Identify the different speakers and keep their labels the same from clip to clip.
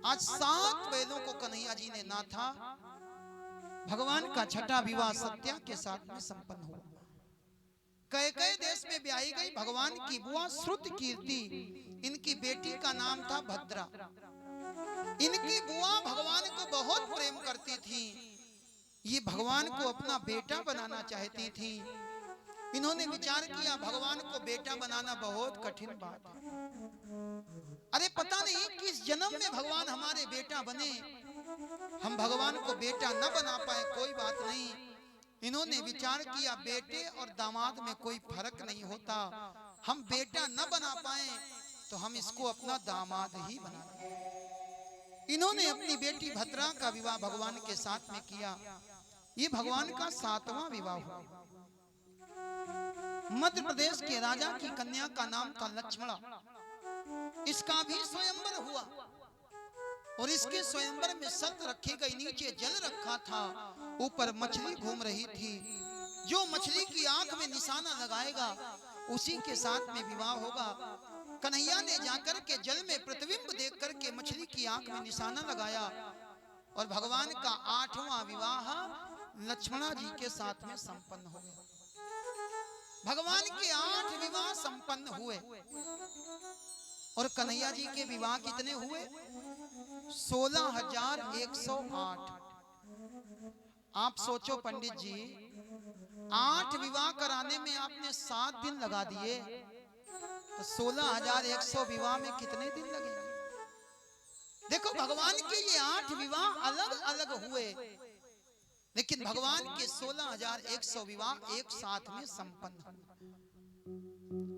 Speaker 1: आज 7 बैलों को कन्हैया जी ने नाथा। भगवान का छठा विवाह सत्या के साथ में संपन्न हुआ। कई देश में ब्याही गई भगवान की बुआ श्रुत कीर्ति, इनकी बेटी का नाम था भद्रा। इनकी बुआ भगवान को बहुत प्रेम करती थी, ये भगवान को अपना बेटा बनाना चाहती थी। इन्होंने विचार किया भगवान को बेटा बनाना बहुत कठिन बात है। अरे पता नहीं किस जन्म में भगवान हमारे बेटा बने, हम भगवान को बेटा न बना पाए कोई बात नहीं। इन्होंने विचार किया बेटे और दामाद में कोई फर्क नहीं होता, हम बेटा न बना पाए तो हम इसको अपना दामाद ही बना दें। इन्होंने अपनी बेटी भद्रा का विवाह भगवान के साथ में किया। ये भगवान का 7वां विवाह हुआ। मध्य प्रदेश के राजा की कन्या का नाम था लक्ष्मणा। इसका भी स्वयंवर हुआ और इसके स्वयंवर में शर्त रखी गई, नीचे जल रखा था, ऊपर मछली घूम रही थी। जो मछली की आंख में निशाना लगाएगा उसी के साथ में विवाह होगा। कन्हैया ने जाकर के जल में प्रतिबिंब देख करके मछली की आंख में निशाना लगाया और भगवान का 8वां विवाह लक्ष्मणा जी के साथ में संपन्न हो गया। भगवान के 8 विवाह संपन्न हुए और कन्हैया जी के विवाह कितने हुए? 16,108। आप सोचो पंडित जी, 8 विवाह कराने में आपने 7 दिन लगा दिए, तो 16,100 विवाह में कितने दिन लगेंगे? देखो भगवान के ये 8 विवाह अलग अलग हुए, लेकिन भगवान के 16,100 विवाह एक साथ में संपन्न हुए।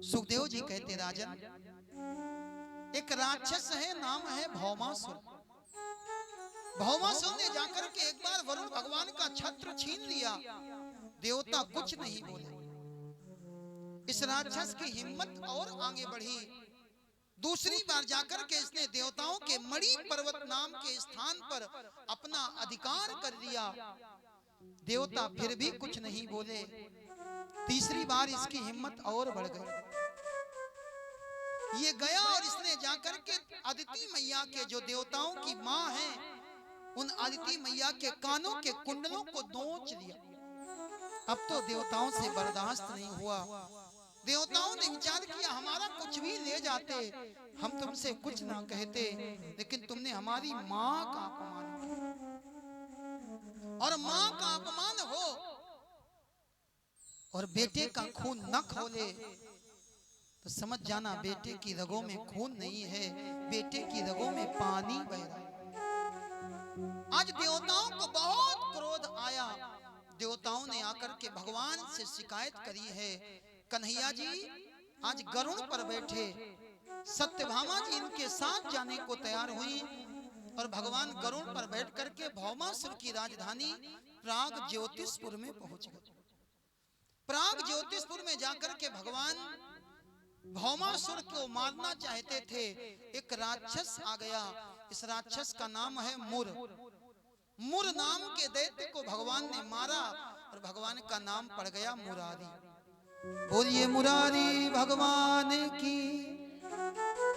Speaker 1: सुखदेव जी कहते राजन, एक राक्षस है, नाम है भौमासुर। भौमासुर ने जाकर के एक बार वरुण भगवान का छत्र छीन लिया, देवता कुछ नहीं बोले। इस राक्षस की हिम्मत और आगे बढ़ी। दूसरी बार जाकर के इसने देवताओं के मणि पर्वत नाम के स्थान पर अपना अधिकार कर लिया, देवता फिर भी कुछ नहीं बोले। तीसरी बार इसकी हिम्मत और बढ़ गई। ये गया और इसने जाकर के अदिति मैया के, जो देवताओं की मां है, उन अदिति मैया के कानों के कुंडलों को नोच लिया। अब तो देवताओं से बर्दाश्त नहीं हुआ। देवताओं ने विचार किया हमारा कुछ भी ले जाते, हम तुमसे कुछ ना कहते, लेकिन तुमने हमारी मां का अपमान किया और मां का अपमान हो और बेटे का खून न खोले तो समझ जाना बेटे की रगों में खून नहीं है, बेटे की रगों में पानी बह रहा है। आज देवताओं को बहुत क्रोध आया। देवताओं ने आकर के भगवान से शिकायत करी है। कन्हैया जी आज गरुड़ पर बैठे, सत्यभामा जी इनके साथ जाने को तैयार हुई और भगवान गरुड़ पर बैठ करके भौमासुर की राजधानी प्राग ज्योतिषपुर में पहुंच गए। प्राग ज्योतिषपुर में जाकर के भगवान भौमासुर को मारना चाहते थे। एक राक्षस आ गया, इस राक्षस का नाम है मुर। मुर नाम के दैत्य को भगवान ने मारा और भगवान का नाम पड़ गया मुरारी। बोलिए मुरारी भगवान की।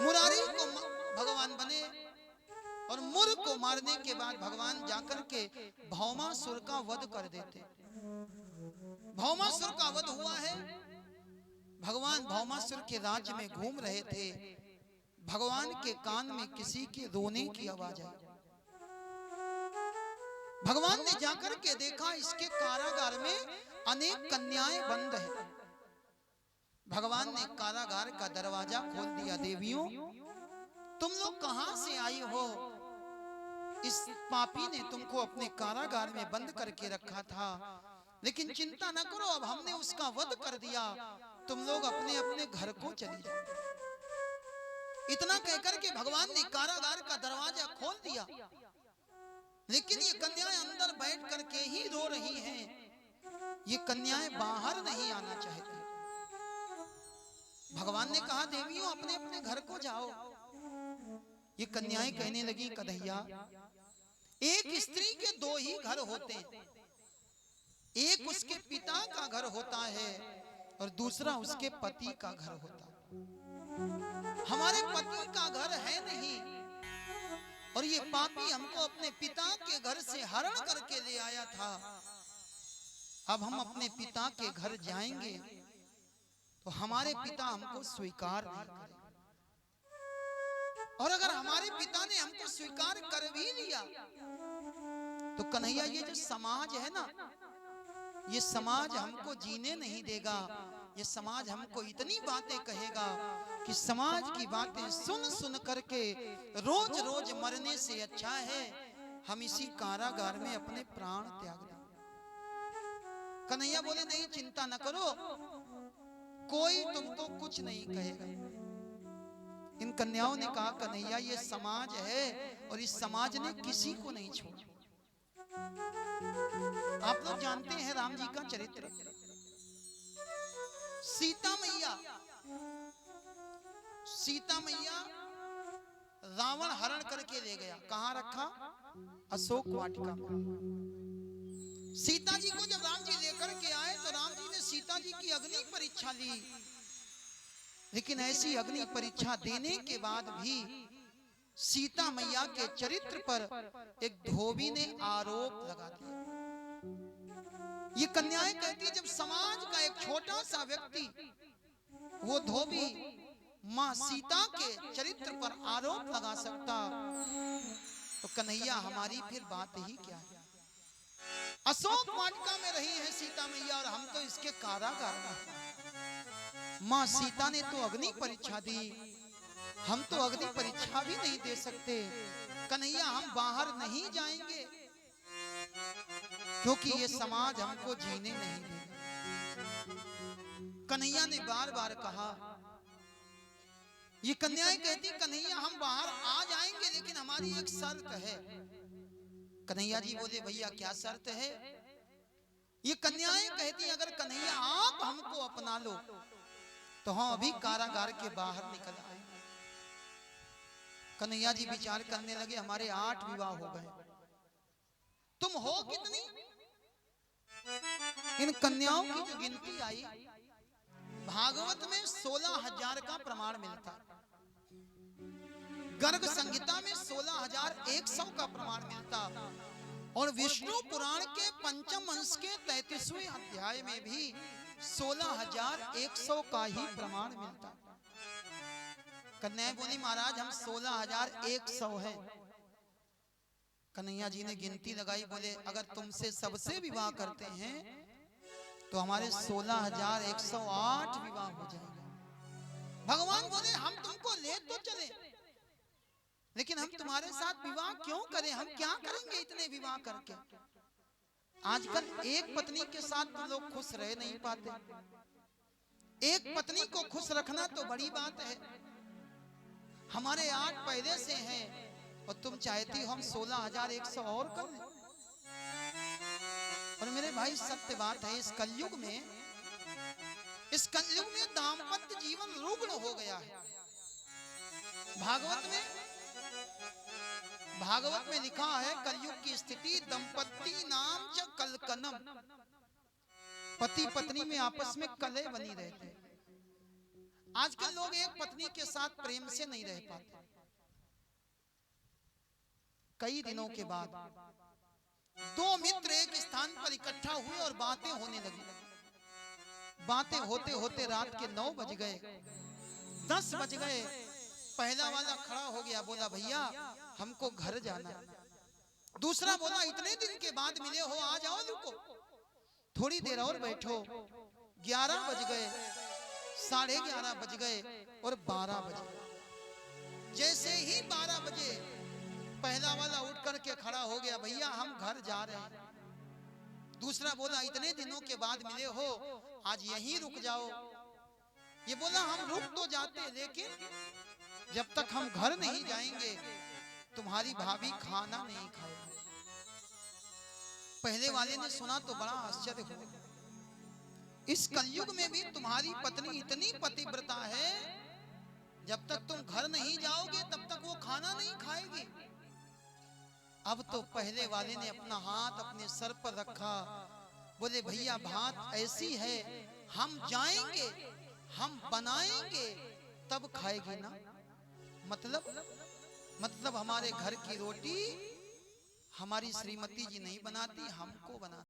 Speaker 1: मुरारी को भगवान बने और मुर को मारने के बाद भगवान जाकर के भौमासुर का वध कर देते। भौमासुर का वध हुआ है। भगवान भौमासुर के राज्य में घूम रहे थे। भगवान के कान में किसी के रोने की आवाज आई। भगवान ने जाकर के देखा इसके कारागार में अनेक कन्याएं बंद हैं। भगवान ने कारागार का दरवाजा खोल दिया। देवियों, तुम लोग कहां से आई हो? इस पापी ने तुमको अपने कारागार में बंद करके रखा था, लेकिन चिंता न करो, अब हमने उसका वध कर दिया, तुम लोग अपने अपने घर को चली जाओ। इतना कहकर के भगवान ने कारागार का दरवाजा खोल दिया, लेकिन ये कन्याएं अंदर बैठ करके ही रो रही हैं। ये कन्याएं बाहर नहीं आना चाहती। भगवान ने कहा देवियों अपने अपने घर को जाओ। ये कन्याएं कहने लगी कन्हैया, एक स्त्री के 2 ही घर होते हैं, एक उसके पिता का घर होता है और दूसरा उसके पति का घर होता है। हमारे पति का घर है नहीं और ये पापी हमको अपने पिता के घर से हरण करके ले आया था। अब हम अपने पिता के घर जाएंगे तो हमारे पिता हमको स्वीकार नहीं करेंगे, और अगर हमारे पिता ने हमको स्वीकार कर भी लिया तो कन्हैया ये जो समाज है ना, ये समाज हमको जीने नहीं देगा। ये समाज हमको इतनी बातें कहेगा कि समाज की बातें सुन सुन करके रोज रोज मरने से अच्छा है हम इसी कारागार में अपने प्राण त्याग दें। कन्हैया बोले नहीं, चिंता न करो, कोई तुमको कुछ नहीं कहेगा। इन कन्याओं ने कहा कन्हैया ये समाज है और इस समाज ने किसी को नहीं छोड़ा। आप लोग जानते हैं राम जी का चरित्र। सीता मैया रावण हरण करके ले गया, कहां रखा? अशोक वाटिका में। सीता जी को जब राम जी लेकर के आए तो राम जी ने सीता जी की अग्नि परीक्षा ली, लेकिन ऐसी अग्नि परीक्षा देने के बाद भी सीता मैया के चरित्र पर एक धोबी ने आरोप लगा दिया। ये कन्याएं कहती है जब समाज का एक छोटा सा व्यक्ति वो धोबी मां सीता के चरित्र पर आरोप लगा सकता तो कन्हैया हमारी फिर बात ही क्या है। अशोक वाटिका में रही है सीता मैया और हम तो इसके कारागार में। मां सीता ने तो अग्नि परीक्षा दी, हम तो अग्नि परीक्षा भी नहीं दे सकते। कन्हैया हम बाहर नहीं जाएंगे क्योंकि ये समाज हमको जीने नहीं देगा। कन्हैया ने बार बार कहा, ये कन्याएं कहती कन्हैया हम बाहर आ जाएंगे लेकिन हमारी एक शर्त है। कन्हैया जी बोले भैया क्या शर्त है? ये कन्याएं कहती अगर कन्हैया आप हमको अपना लो तो हम अभी कारागार के बाहर निकल आएंगे। कन्हैया जी विचार करने लगे, हमारे 8 विवाह हो गए, तुम हो कितनी? इन कन्याओं की जो गिनती आई भागवत में 16,000 का प्रमाण मिलता, गर्ग संहिता में 16,100 का प्रमाण मिलता, और विष्णु पुराण के पंचम अंश के 33वें अध्याय में भी 16,100 का ही प्रमाण मिलता। कन्या बोली महाराज हम 16,100 हैं। कन्हैया जी ने गिनती लगाई, बोले अगर तुमसे सबसे विवाह करते हैं तो हमारे 16,108 विवाह हो जाएंगे। भगवान बोले हम तुमको ले तो चले लेकिन हम तुम्हारे साथ विवाह क्यों करें, हम क्या करेंगे इतने विवाह करके। आजकल एक पत्नी के साथ तुम लोग खुश रह नहीं पाते। एक पत्नी को खुश रखना तो बड़ी बात है, हमारे 8 पहले से हैं और तुम चाहती हो हम 16,100 और कर लें। और मेरे भाई सत्य बात है, इस कलयुग में दाम्पत्य जीवन रुग्ण हो गया है। भागवत में लिखा है कलयुग की स्थिति दंपत्ति नाम च कलकनम, पति पत्नी में आपस में कलह बनी रहते। आजकल लोग एक पत्नी के साथ प्रेम से नहीं रह पाते। कई दिनों के बाद 2 मित्र एक स्थान पर इकट्ठा हुए और बातें होने लगी। बातें होते होते रात के 9 बज गए, 10 बज गए। पहला वाला खड़ा हो गया, बोला भैया हमको घर जाना। दूसरा बोला इतने दिन के बाद मिले हो, आ जाओ, रुको थोड़ी देर और बैठो। 11 बज गए, 11:30 बज गए और 12 बजे। जैसे ही 12 बजे पहला वाला उठ करके खड़ा हो गया, भैया हम घर जा रहे हैं। दूसरा बोला इतने दिनों के बाद मिले हो, आज यहीं रुक जाओ। ये बोला हम रुक तो जाते लेकिन जब तक हम घर नहीं जाएंगे तुम्हारी भाभी खाना नहीं खाएगी। पहले वाले ने सुना तो बड़ा आश्चर्य हुआ, इस कलयुग में भी तुम्हारी पत्नी इतनी पतिव्रता है, जब तक तुम घर नहीं जाओगे तब तक वो खाना नहीं खाएगी। अब तो पहले वाले ने अपना हाथ अपने सर पर रखा, बोले भैया बात ऐसी है, हम जाएंगे, हम बनाएंगे तब खाएगी ना। मतलब मतलब हमारे घर की रोटी हमारी श्रीमती जी नहीं बनाती, हमको बनाती।